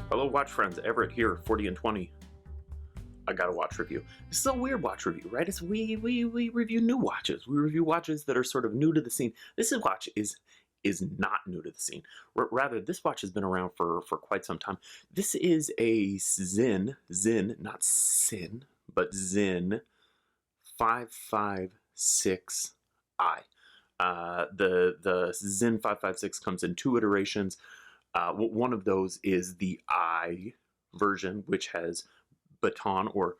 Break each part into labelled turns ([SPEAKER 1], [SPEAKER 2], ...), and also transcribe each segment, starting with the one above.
[SPEAKER 1] Hello, watch friends. Everett here, 40 and 20. I got a watch review. This is a weird watch review, right? It's we review new watches. We review watches that are sort of new to the scene. This watch is not new to the scene. Rather, this watch has been around for quite some time. This is a Sinn, not Sin, but Sinn 556i. The Sinn 556 comes in two iterations. One of those is the I version, which has baton or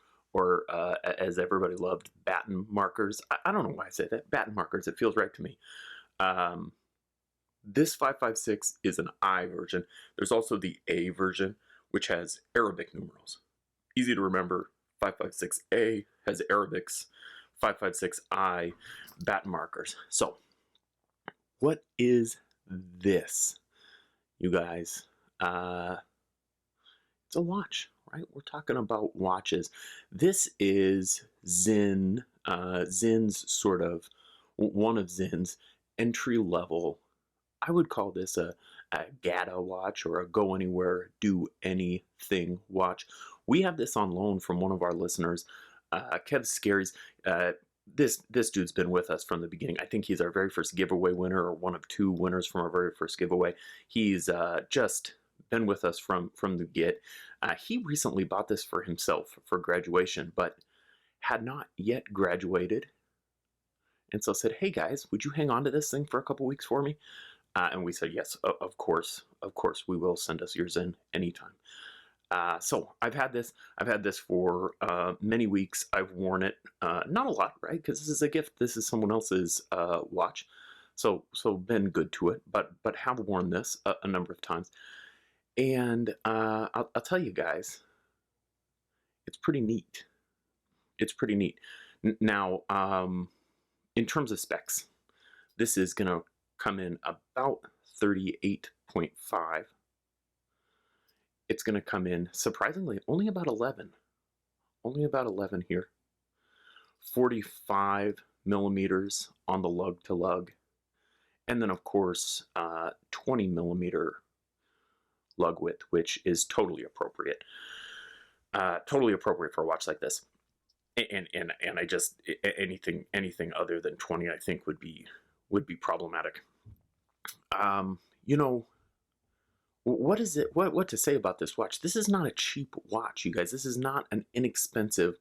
[SPEAKER 1] as everybody loved, baton markers. I don't know why I say that. Baton markers. It feels right to me. This 556 is an I version. There's also the A version, which has Arabic numerals. Easy to remember. 556A has Arabics. 556I baton markers. So, what is this, you guys? It's a watch, right? We're talking about watches. This is Sinn, Sinn's sort of, one of Sinn's entry level. I would call this a GATA watch or a go anywhere, do anything watch. We have this on loan from one of our listeners, Kev Scaries. This dude's been with us from the beginning. I think he's our very first giveaway winner, or one of two winners from our very first giveaway. He's just been with us from the get. He recently bought this for himself for graduation, but had not yet graduated. And so said, hey guys, would you hang on to this thing for a couple weeks for me? And we said, yes, of course, we will. Send us yours in anytime. So I've had this for many weeks. I've worn it, not a lot, right? Because this is a gift. This is someone else's watch. So been good to it, but have worn this a number of times. And I'll tell you guys, it's pretty neat. It's pretty neat. Now, in terms of specs, this is going to come in about 38.5. It's going to come in, surprisingly, only about 11. Only about 11 here. 45 millimeters on the lug to lug. And then, of course, 20 millimeter lug width, which is totally appropriate. Totally appropriate for a watch like this. And I just, anything other than 20, I think would be problematic. You know, what is it? What to say about this watch? This is not a cheap watch, you guys. This is not an inexpensive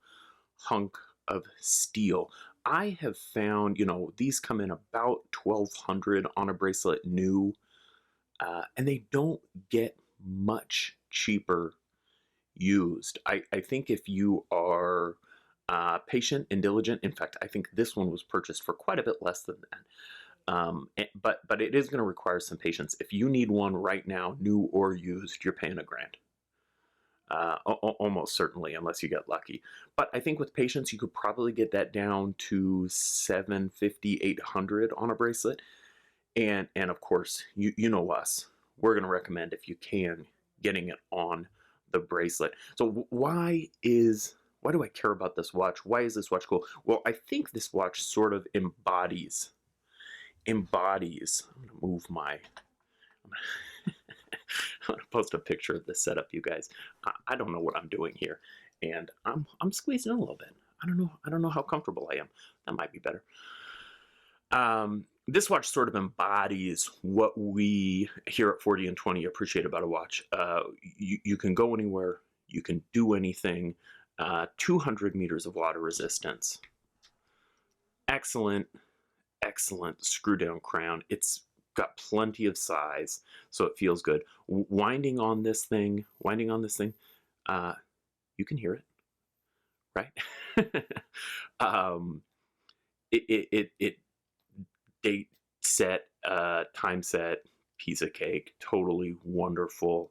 [SPEAKER 1] hunk of steel. I have found, these come in about $1,200 on a bracelet new, and they don't get much cheaper used. I think if you are patient and diligent, in fact, I think this one was purchased for quite a bit less than that. But it is going to require some patience. If you need one right now, new or used, you're paying $1,000. Almost certainly, unless you get lucky. But I think with patience, you could probably get that down to $750, $800 on a bracelet. And of course, you know us. We're going to recommend, if you can, getting it on the bracelet. So why do I care about this watch? Why is this watch cool? Well, I think this watch sort of embodies. I'm going to move I'm going to post a picture of this setup, you guys. I don't know what I'm doing here, and I'm squeezing in a little bit. I don't know how comfortable I am. That might be better. This watch sort of embodies what we here at 40 and 20 appreciate about a watch. You can go anywhere. You can do anything. 200 meters of water resistance. Excellent screw down crown. It's got plenty of size, so it feels good. Winding on this thing, you can hear it, right? It date set, time set, piece of cake, totally wonderful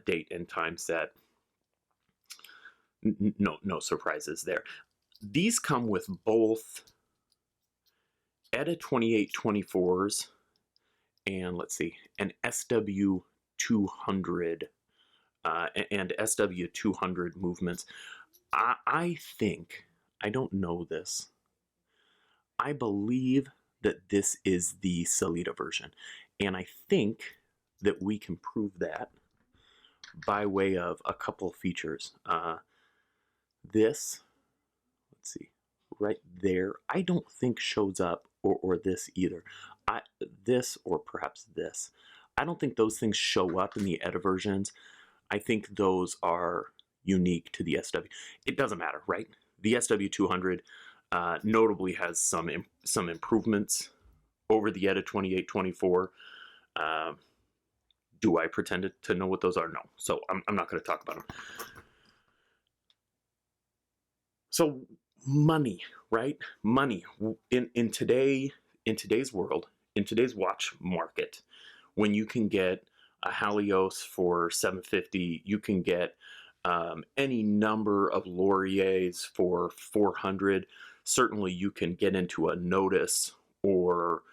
[SPEAKER 1] date and time set. No surprises there. These come with both ETA 2824s and let's see, an SW200 and SW200 movements. I think, I don't know this, I believe that this is the Salida version, and I think that we can prove that by way of a couple features. This, let's see, right there, I don't think shows up, or this either. This, or perhaps this. I don't think those things show up in the ETA versions. I think those are unique to the SW. It doesn't matter, right? The SW200 notably has some improvements over the ETA 2824. Do I pretend to know what those are? No. So I'm not going to talk about them. So money, right? Money in today's world, in today's watch market, when you can get a Halios for $750, you can get any number of Lauriers for $400. Certainly, you can get into a Notice or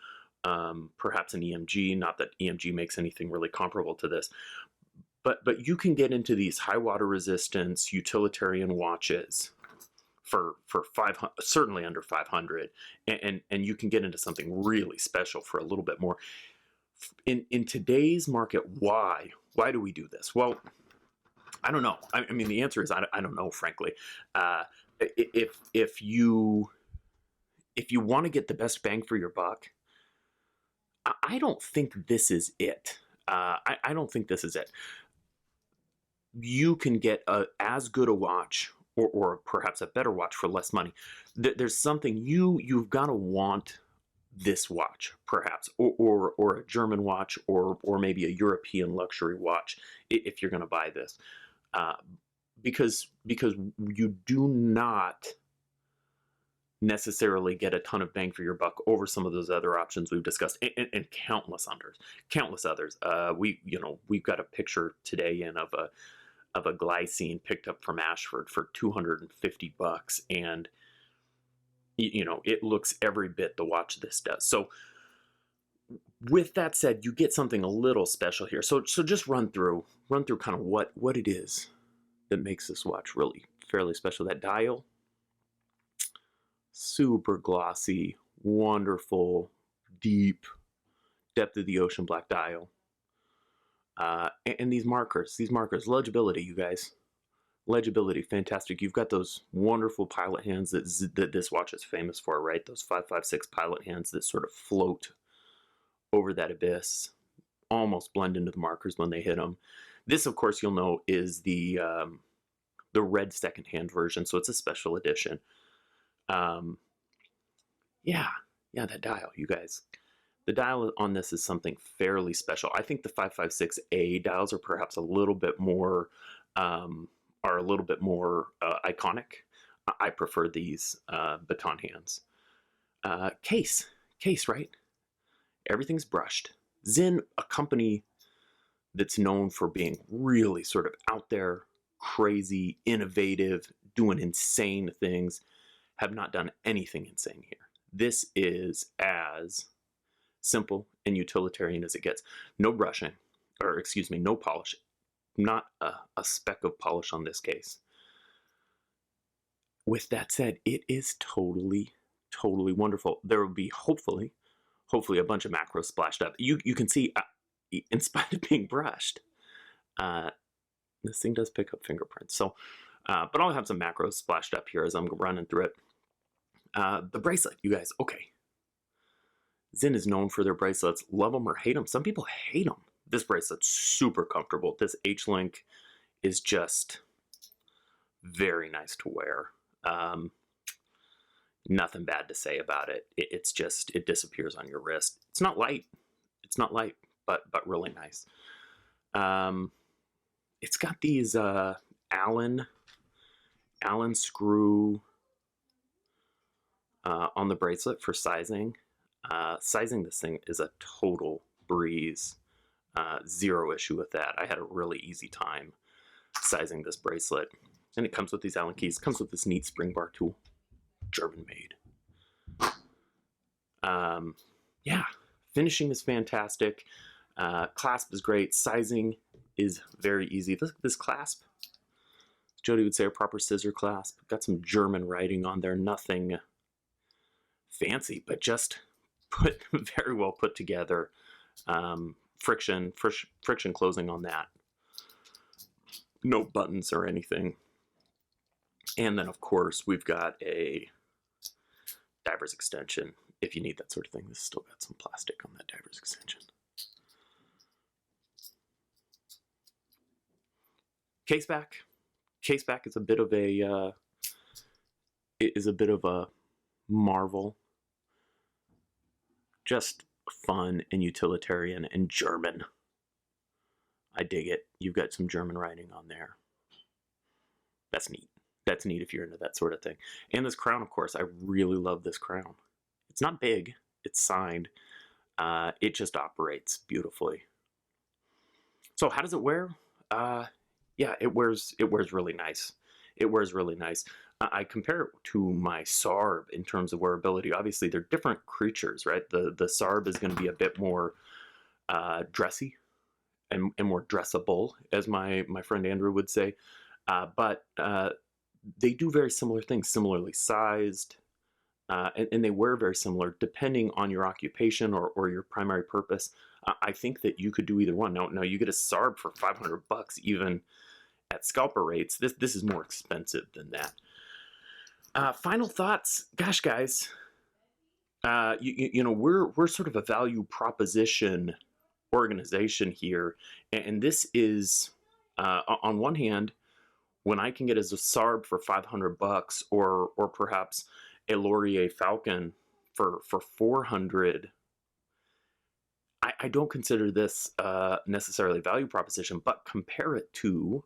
[SPEAKER 1] perhaps an EMG. Not that EMG makes anything really comparable to this, but you can get into these high water resistance utilitarian watches for 500, certainly under 500, and you can get into something really special for a little bit more. In today's market, why do we do this? Well, I don't know. I mean, the answer is I don't know, frankly. If you want to get the best bang for your buck, I don't think this is it. I don't think this is it. You can get as good a watch, or perhaps a better watch, for less money. There's something you've got to want this watch, perhaps, or a German watch, or maybe a European luxury watch, if you're going to buy this, because you do not necessarily get a ton of bang for your buck over some of those other options we've discussed, and countless others. We've got a picture today of a glycine picked up from Ashford for $250, and it looks every bit the watch this does. So with that said, you get something a little special here. So just run through kind of what it is that makes this watch really fairly special. That dial, super glossy, wonderful, deep, depth of the ocean black dial. And these markers, legibility, you guys. Legibility, fantastic. You've got those wonderful pilot hands that this watch is famous for, right? Those 556 pilot hands that sort of float over that abyss, almost blend into the markers when they hit them. This, of course, you'll know, is the red second-hand version, so it's a special edition. Yeah, that dial, you guys. The dial on this is something fairly special. I think the 556A dials are perhaps a little bit more iconic. I prefer these baton hands. Case, right? Everything's brushed. Sinn, a company that's known for being really sort of out there, crazy, innovative, doing insane things, have not done anything insane here. This is as simple and utilitarian as it gets. No brushing, or excuse me, no polish. Not a speck of polish on this case. With that said, it is totally wonderful. There will be hopefully a bunch of macros splashed up. You can see, in spite of being brushed, this thing does pick up fingerprints. So, but I'll have some macros splashed up here as I'm running through it. The bracelet, you guys, okay. Sinn is known for their bracelets. Love them or hate them. Some people hate them. This bracelet's super comfortable. This H-link is just very nice to wear. Nothing bad to say about it. It's just, it disappears on your wrist. It's not light, but really nice. It's got these Allen screw on the bracelet for sizing. Sizing this thing is a total breeze. Zero issue with that. I had a really easy time sizing this bracelet. And it comes with these Allen keys. Comes with this neat spring bar tool. German made. Yeah, finishing is fantastic. Clasp is great. Sizing is very easy. This clasp, Jody would say, a proper scissor clasp. Got some German writing on there. Nothing fancy, but just very well put together. Friction closing on that. no buttons or anything. And then, of course, we've got a diver's extension if you need that sort of thing. This has still got some plastic on that diver's extension. Caseback. Caseback is a bit of a marvel. Just fun and utilitarian and German. I dig it. You've got some German writing on there. That's neat. That's neat if you're into that sort of thing. And this crown, of course, I really love this crown. It's not big. It's signed. It just operates beautifully. So how does it wear? Yeah, it wears really nice. It wears really nice. I compare it to my Sarb in terms of wearability. Obviously, they're different creatures, right? The Sarb is going to be a bit more dressy and more dressable, as my friend Andrew would say. But they do very similar things, similarly sized, and they wear very similar depending on your occupation or your primary purpose. I think that you could do either one. Now you get a Sarb for $500 even at scalper rates. This is more expensive than that. Final thoughts, gosh, guys. We're sort of a value proposition organization here, and this is on one hand, when I can get as a Sarb for $500 or perhaps a Laurier Falcon for $400. I don't consider this necessarily a value proposition, but compare it to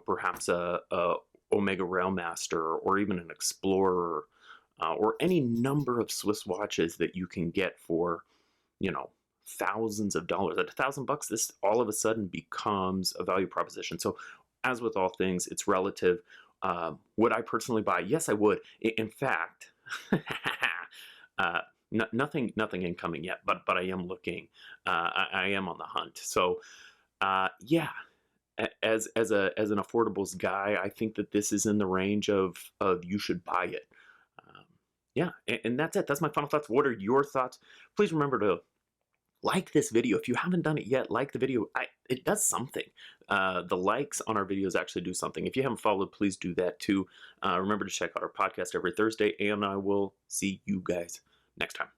[SPEAKER 1] perhaps a Omega Railmaster or even an Explorer or any number of Swiss watches that you can get for, thousands of dollars. At $1,000, this all of a sudden becomes a value proposition. So as with all things, it's relative. Would I personally buy? Yes, I would. In fact, nothing incoming yet, but I am looking. I am on the hunt. So yeah, as an affordables guy, I think that this is in the range of you should buy it. Yeah, and that's it. That's my final thoughts. What are your thoughts? Please remember to like this video. If you haven't done it yet, like the video. It does something. The likes on our videos actually do something. If you haven't followed, please do that too. Remember to check out our podcast every Thursday, and I will see you guys next time.